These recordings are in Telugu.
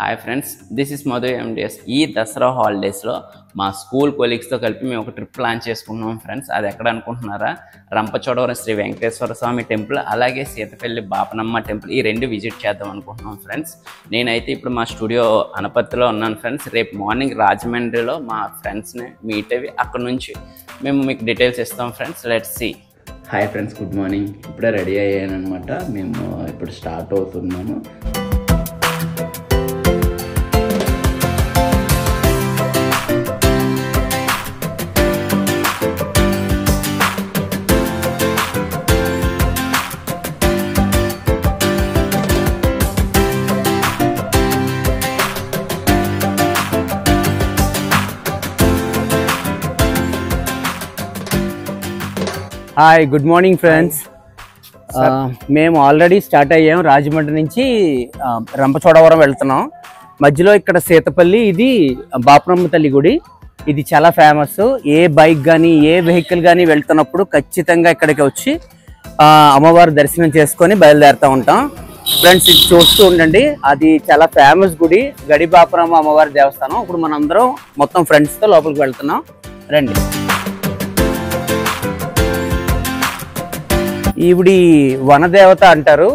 Hi friends, this is Madhu MDS. ఈ దసరా హాలిడేస్లో మా స్కూల్ కొలీగ్స్తో కలిపి మేము ఒక ట్రిప్ ప్లాన్ చేసుకున్నాం ఫ్రెండ్స్. అది ఎక్కడ అనుకుంటున్నారా? రంపచోడవరం శ్రీ వెంకటేశ్వర స్వామి టెంపుల్, అలాగే సీతపల్లి బాపనమ్మ టెంపుల్, ఈ రెండు విజిట్ చేద్దాం అనుకుంటున్నాం ఫ్రెండ్స్. నేనైతే ఇప్పుడు మా స్టూడియో అనపత్తిలో ఉన్నాను ఫ్రెండ్స్. రేపు మార్నింగ్ రాజమండ్రిలో మా ఫ్రెండ్స్ని మీట్ అయ్యి అక్కడ నుంచి మేము మీకు డీటెయిల్స్ ఇస్తాం friends. Let's see. Hi friends, good morning. ఇప్పుడే రెడీ అయ్యాను అనమాట. మేము ఇప్పుడు స్టార్ట్ అవుతున్నాము. Hi, good morning friends. మేము ఆల్రెడీ స్టార్ట్ అయ్యాం. రాజమండ్రి నుంచి రంపచోడవరం వెళ్తున్నాం. మధ్యలో ఇక్కడ సీతపల్లి, ఇది బాపనమ్మ తల్లి గుడి. ఇది చాలా ఫేమస్. ఏ బైక్ కానీ ఏ వెహికల్ కానీ వెళ్తున్నప్పుడు ఖచ్చితంగా ఇక్కడికి వచ్చి అమ్మవారి దర్శనం చేసుకొని బయలుదేరుతూ ఉంటాం ఫ్రెండ్స్. ఇది చూస్తూ ఉండండి, అది చాలా ఫేమస్ గుడి, గడి బాపనమ్మ అమ్మవారి దేవస్థానం. ఇప్పుడు మనందరం మొత్తం ఫ్రెండ్స్తో లోపలికి వెళ్తున్నాం, రండి. ఈవిడి వనదేవత అంటారు.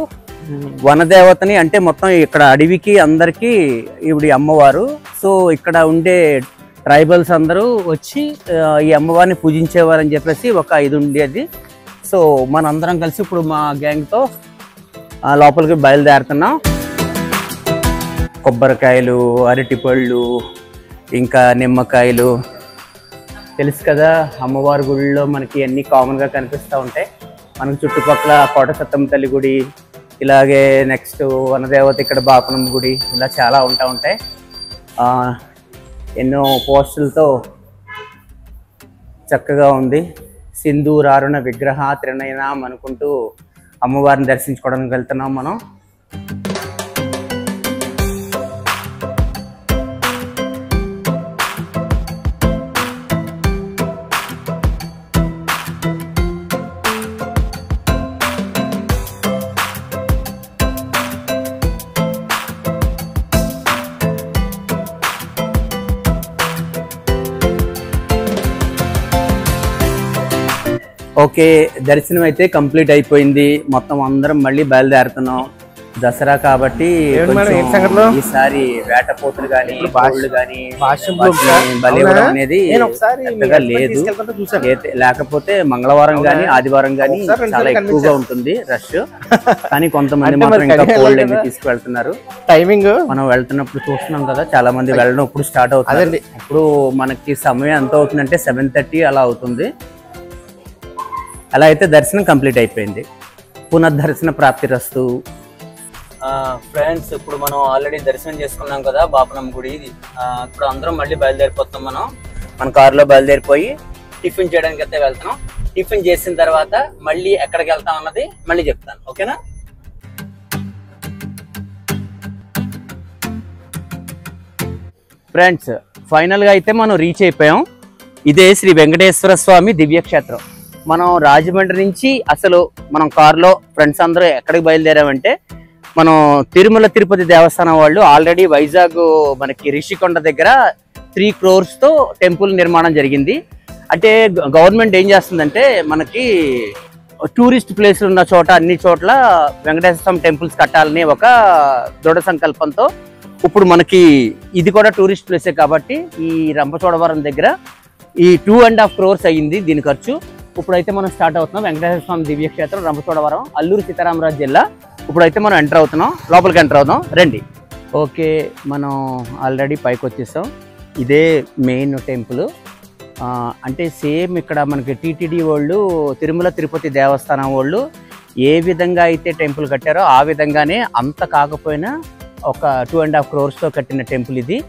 వనదేవతని అంటే మొత్తం ఇక్కడ అడవికి అందరికీ ఈవిడి అమ్మవారు. సో ఇక్కడ ఉండే ట్రైబల్స్ అందరూ వచ్చి ఈ అమ్మవారిని పూజించేవారని చెప్పేసి ఒక ఇది ఉండేది. సో మనందరం కలిసి ఇప్పుడు మా గ్యాంగ్తో లోపలికి బయలుదేరుతున్నాం. కొబ్బరికాయలు, అరటిపళ్ళు, ఇంకా నిమ్మకాయలు, తెలుసు కదా అమ్మవారి గుడిలో మనకి అన్నీ కామన్గా కనిపిస్తూ ఉంటాయి. మనకు చుట్టుపక్కల కోట సత్తమ్మ తల్లి గుడి, ఇలాగే నెక్స్ట్ వనదేవత ఇక్కడ బాపనమ్మ గుడి, ఇలా చాలా ఉంటాయి. ఎన్నో పోస్టులతో చక్కగా ఉంది. సింధూరారుణ విగ్రహ త్రినయనం అనుకుంటూ అమ్మవారిని దర్శించుకోవడానికి వెళ్తున్నాం మనం. ఓకే, దర్శనం అయితే కంప్లీట్ అయిపోయింది. మొత్తం అందరం మళ్ళీ బయలుదేరుతున్నాం. దసరా కాబట్టి ఈసారి వేటపోతులు కానీ కోళ్ళు కానీ బలివ్వడం అనేది పెద్దగా లేదు. లేకపోతే మంగళవారం కానీ ఆదివారం కానీ చాలా ఎక్కువగా ఉంటుంది రష్. కానీ కొంతమంది మాత్రం ఇంకా కోళ్ళు అన్ని తీసుకువెళ్తున్నారు. టైమింగ్ మనం వెళ్తున్నప్పుడు చూస్తున్నాం కదా, చాలా మంది వెళ్ళడం ఇప్పుడు స్టార్ట్ అవుతుంది. ఇప్పుడు మనకి సమయం ఎంత అవుతుందంటే 7:30 అలా అవుతుంది. అలా అయితే దర్శనం కంప్లీట్ అయిపోయింది. పునర్దర్శన ప్రాప్తిరస్తు. ఫ్రెండ్స్, ఇప్పుడు మనం ఆల్రెడీ దర్శనం చేసుకున్నాం కదా బాపనమ్మ గుడి. ఇప్పుడు అందరం మళ్ళీ బయలుదేరిపోతాం. మన కారులో బయలుదేరిపోయి టిఫిన్ చేయడానికి అయితే వెళ్తాం. టిఫిన్ చేసిన తర్వాత మళ్ళీ ఎక్కడికి వెళ్తాం అన్నది మళ్ళీ చెప్తాను, ఓకేనా? ఫ్రెండ్స్, ఫైనల్గా అయితే మనం రీచ్ అయిపోయాం. ఇదే శ్రీ వెంకటేశ్వర స్వామి దివ్యక్షేత్రం. మనం రాజమండ్రి నుంచి అసలు మనం కారులో ఫ్రెండ్స్ అందరూ ఎక్కడికి బయలుదేరామంటే, మనం తిరుమల తిరుపతి దేవస్థానం వాళ్ళు ఆల్రెడీ వైజాగ్ మనకి రిషికొండ దగ్గర 3 crores టెంపుల్ నిర్మాణం జరిగింది. అంటే గవర్నమెంట్ ఏం చేస్తుందంటే, మనకి టూరిస్ట్ ప్లేస్లు ఉన్న చోట అన్ని చోట్ల వెంకటేశ్వర స్వామి టెంపుల్స్ కట్టాలని ఒక దృఢ సంకల్పంతో ఇప్పుడు మనకి ఇది కూడా టూరిస్ట్ ప్లేసే కాబట్టి ఈ రంపచోడవరం దగ్గర ఈ 2.5 crores అయ్యింది దీని ఖర్చు. ఇప్పుడైతే మనం స్టార్ట్ అవుతున్నాం. వెంకటేశ్వర స్వామి దివ్యక్షేత్రం, రంపచోడవరం, అల్లూరు సీతారామరాజు జిల్లా. ఇప్పుడైతే మనం ఎంటర్ అవుతున్నాం, లోపలికి ఎంటర్ అవుతాం, రండి. ఓకే, మనం ఆల్రెడీ పైకి వచ్చేసాం. ఇదే మెయిన్ టెంపుల్. అంటే సేమ్ ఇక్కడ మనకి టీటీడీ వాళ్ళు, తిరుమల తిరుపతి దేవస్థానం వాళ్ళు ఏ విధంగా అయితే టెంపుల్ కట్టారో ఆ విధంగానే, అంత కాకపోయినా ఒక 2.5 crores కట్టిన టెంపుల్ ఇది.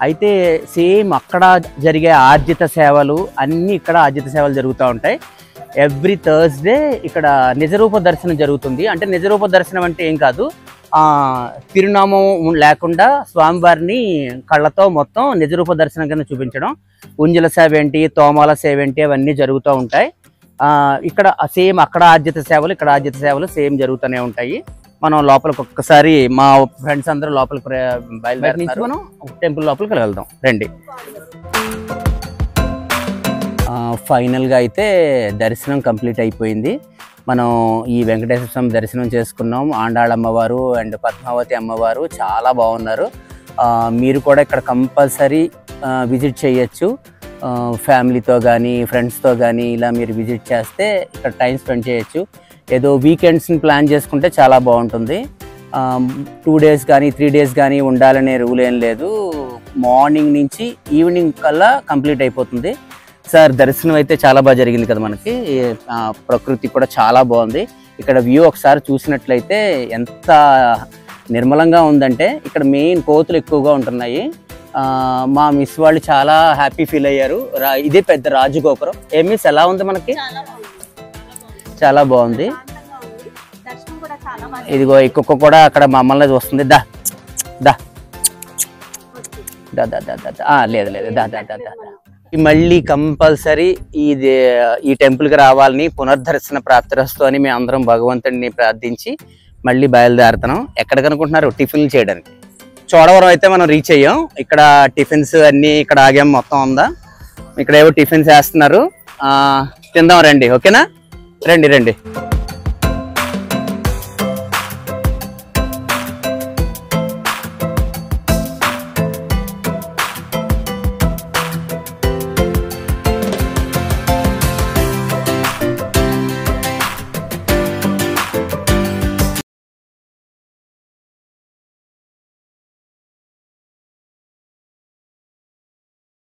అయితే సేమ్ అక్కడ జరిగే ఆర్జిత సేవలు అన్నీ ఇక్కడ ఆర్జిత సేవలు జరుగుతూ ఉంటాయి. ఎవ్రీ థర్స్డే ఇక్కడ నిజరూప దర్శనం జరుగుతుంది. అంటే నిజరూప దర్శనం అంటే ఏం కాదు, తిరునామం లేకుండా స్వామివారిని కళ్ళతో మొత్తం నిజరూప దర్శనం కింద చూపించడం. ఉంజల సేవ ఏంటి, తోమాల సేవ ఏంటి, అవన్నీ జరుగుతూ ఉంటాయి. ఇక్కడ సేమ్ అక్కడ ఆర్జిత సేవలు ఇక్కడ ఆర్జిత సేవలు సేమ్ జరుగుతూనే ఉంటాయి. మనం లోపలికి ఒక్కసారి మా ఫ్రెండ్స్ అందరూ లోపలికి బయలుదేరి మనం టెంపుల్ లోపలికి వెళ్దాం రండి. ఫైనల్గా అయితే దర్శనం కంప్లీట్ అయిపోయింది. మనం ఈ వెంకటేశ్వర స్వామి దర్శనం చేసుకున్నాం. ఆండాళ్ అమ్మవారు అండ్ పద్మావతి అమ్మవారు చాలా బాగున్నారు. మీరు కూడా ఇక్కడ కంపల్సరీ విజిట్ చేయొచ్చు. ఫ్యామిలీతో కానీ ఫ్రెండ్స్తో కానీ ఇలా మీరు విజిట్ చేస్తే ఇక్కడ టైం స్పెండ్ చేయొచ్చు. ఏదో వీకెండ్స్ని ప్లాన్ చేసుకుంటే చాలా బాగుంటుంది. 2 days కానీ 3 days కానీ ఉండాలనే రూల్ ఏం లేదు. మార్నింగ్ నుంచి ఈవినింగ్ కల్లా కంప్లీట్ అయిపోతుంది. సార్ దర్శనం అయితే చాలా బాగా జరిగింది కదా మనకి. ప్రకృతి కూడా చాలా బాగుంది. ఇక్కడ వ్యూ ఒకసారి చూసినట్లయితే ఎంత నిర్మలంగా ఉందంటే ఇక్కడ మెయిన్ కోతులు ఎక్కువగా ఉంటున్నాయి. మా మిస్ వాళ్ళు చాలా హ్యాపీ ఫీల్ అయ్యారు. ఇదే పెద్ద రాజగోపురం. ఏ మిస్ ఎలా ఉంది మనకి? చాలా బాగుంది. ఇదిగో ఈ కుక్క కూడా అక్కడ మమ్మల్ని చూస్తుంది. దా దా దా దా దా దా లేదు లేదు దా దా దా దా. మళ్ళీ కంపల్సరీ ఈ టెంపుల్కి రావాలని పునర్దర్శన ప్రాప్తిరస్తు అని మేము అందరం భగవంతుడిని ప్రార్థించి మళ్ళీ బయలుదేరుతున్నాం. ఎక్కడికి అనుకుంటున్నారు? టిఫిన్లు చేయడానికి. చోడవరం అయితే మనం రీచ్ అయ్యాం. ఇక్కడ టిఫిన్స్ అన్నీ ఇక్కడ ఆగాం. మొత్తం ఉందా? ఇక్కడ ఏవో టిఫిన్స్ వేస్తున్నారు. తిందాం రండి. ఓకేనా? రండి రండి.